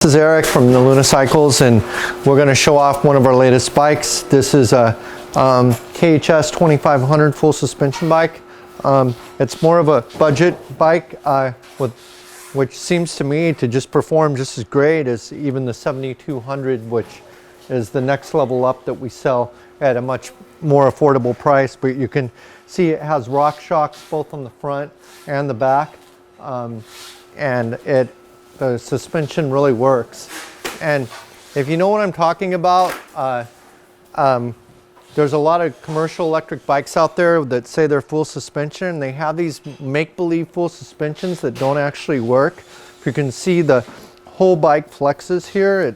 This is Eric from the Luna Cycles, and we're going to show off one of our latest bikes. This is a KHS 2500 full suspension bike. It's more of a budget bike which seems to me to just perform just as great as even the 7200, which is the next level up that we sell at a much more affordable price. But you can see it has rock shocks both on the front and the back, and the suspension really works. And if you know what I'm talking about, there's a lot of commercial electric bikes out there that say they're full suspension. They have these make-believe full suspensions that don't actually work. If you can see, the whole bike flexes here. It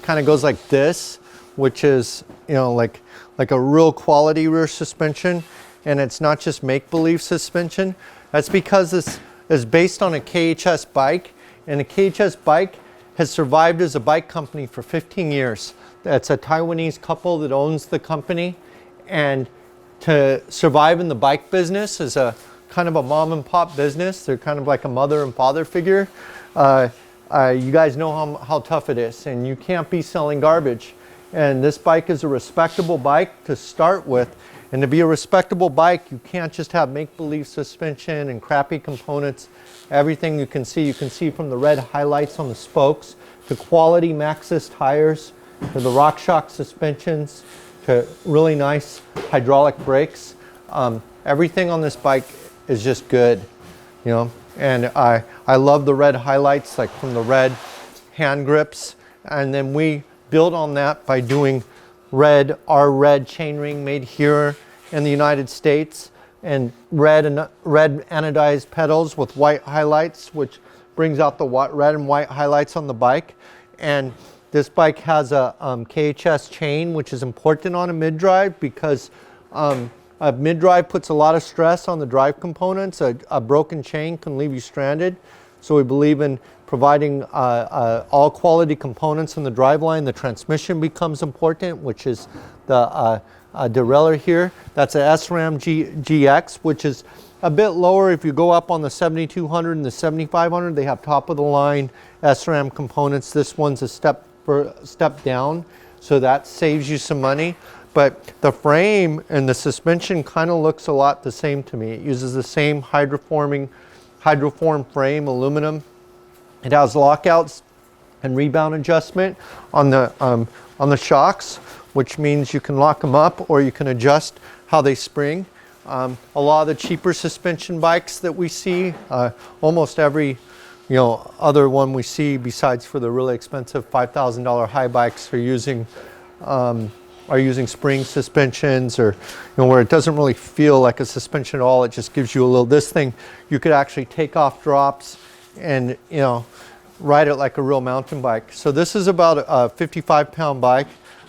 kind of goes like this, which is like a real quality rear suspension, and it's not just make-believe suspension. That's because this is based on a KHS bike, and a KHS bike has survived as a bike company for 15 years. It's a Taiwanese couple that owns the company, and to survive in the bike business is a kind of a mom and pop business. They're kind of like a mother and father figure. You guys know how tough it is, and you can't be selling garbage. And this bike is a respectable bike to start with. And to be a respectable bike, you can't just have make-believe suspension and crappy components. Everything you can see from the red highlights on the spokes, to quality Maxxis tires, to the RockShox suspensions, to really nice hydraulic brakes. Everything on this bike is just good, And I love the red highlights, like from the red hand grips. And then we build on that by doing our red chainring made here in the United States, and red anodized pedals with white highlights, which brings out the red and white highlights on the bike. And this bike has a KHS chain, which is important on a mid-drive because a mid-drive puts a lot of stress on the drive components. A broken chain can leave you stranded. So we believe in providing all quality components in the driveline. The transmission becomes important, which is the derailleur here. That's a SRAM GX, which is a bit lower. If you go up on the 7200 and the 7500, they have top of the line SRAM components. This one's a step down, so that saves you some money. But the frame and the suspension kind of looks a lot the same to me. It uses the same hydroform frame, aluminum. It has lockouts and rebound adjustment on the shocks, which means you can lock them up or you can adjust how they spring. A lot of the cheaper suspension bikes that we see, almost every other one we see besides for the really expensive $5,000 high bikes are using spring suspensions, or where it doesn't really feel like a suspension at all. It just gives you a little. This thing, you could actually take off drops and ride it like a real mountain bike. So this is about a 55-pound bike.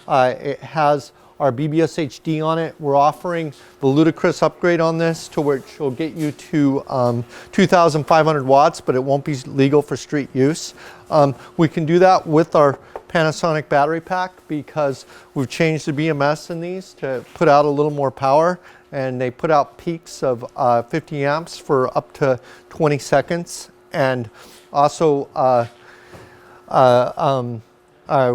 It has our BBSHD on it. We're offering the ludicrous upgrade on this, to which will get you to 2,500 watts, but it won't be legal for street use. We can do that with our Pansonic battery pack because we've changed the BMS in these to put out a little more power, and they put out peaks of 50 amps for up to 20 seconds. And also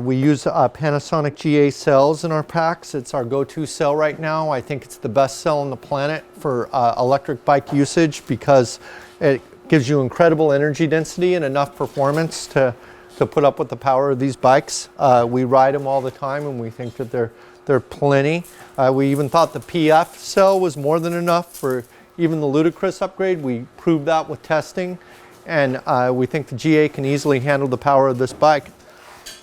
we use Pansonic GA cells in our packs. It's our go-to cell right now. I think it's the best cell on the planet for electric bike usage because it gives you incredible energy density and enough performance to put up with the power of these bikes. We ride them all the time, and we think that they're plenty. We even thought the PF cell was more than enough for even the ludicrous upgrade. We proved that with testing, and we think the GA can easily handle the power of this bike.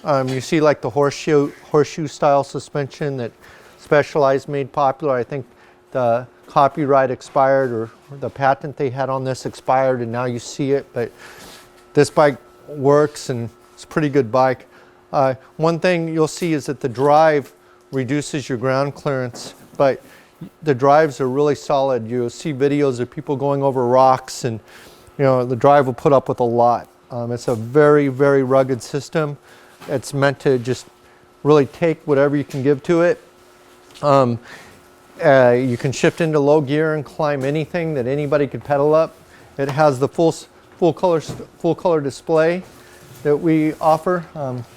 You see like the horseshoe style suspension that Specialized made popular. I think the copyright expired, or the patent they had on this expired, and now you see it. But this bike works, and it's a pretty good bike. One thing you'll see is that the drive reduces your ground clearance, but the drives are really solid. You'll see videos of people going over rocks, and the drive will put up with a lot. It's a very, very rugged system. It's meant to just really take whatever you can give to it. You can shift into low gear and climb anything that anybody could pedal up. It has the full full color display that we offer.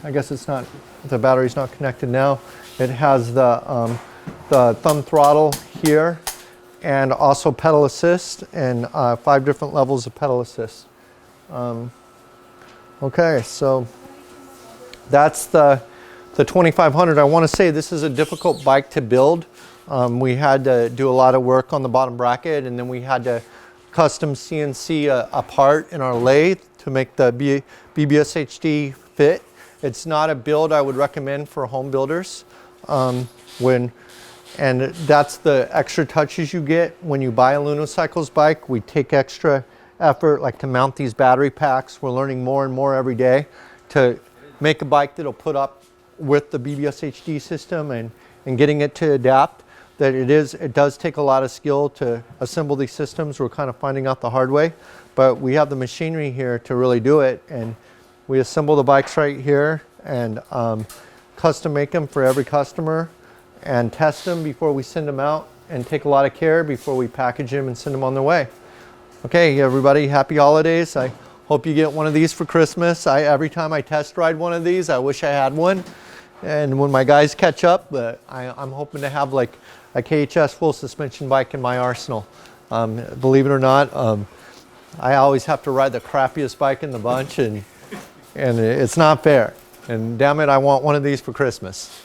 I guess it's not, the battery's not connected now. It has the thumb throttle here, and also pedal assist, and 5 different levels of pedal assist. Okay, so that's the 2500. I want to say this is a difficult bike to build. We had to do a lot of work on the bottom bracket, and then we had to custom CNC a part in our lathe to make the BBSHD fit. It's not a build I would recommend for home builders. And that's the extra touches you get when you buy a Lunocycles bike. We take extra effort, like to mount these battery packs. We're learning more and more every day to make a bike that'll put up with the BBSHD system, and getting it to adapt. That it does take a lot of skill to assemble these systems. We're kind of finding out the hard way, but we have the machinery here to really do it. And we assemble the bikes right here, and custom make them for every customer, and test them before we send them out, and take a lot of care before we package them and send them on their way. Okay, everybody, happy holidays. I hope you get one of these for Christmas. Every time I test ride one of these, I wish I had one. And when my guys catch up, I'm hoping to have like a KHS full suspension bike in my arsenal. Believe it or not, I always have to ride the crappiest bike in the bunch, and it's not fair. And damn it, I want one of these for Christmas.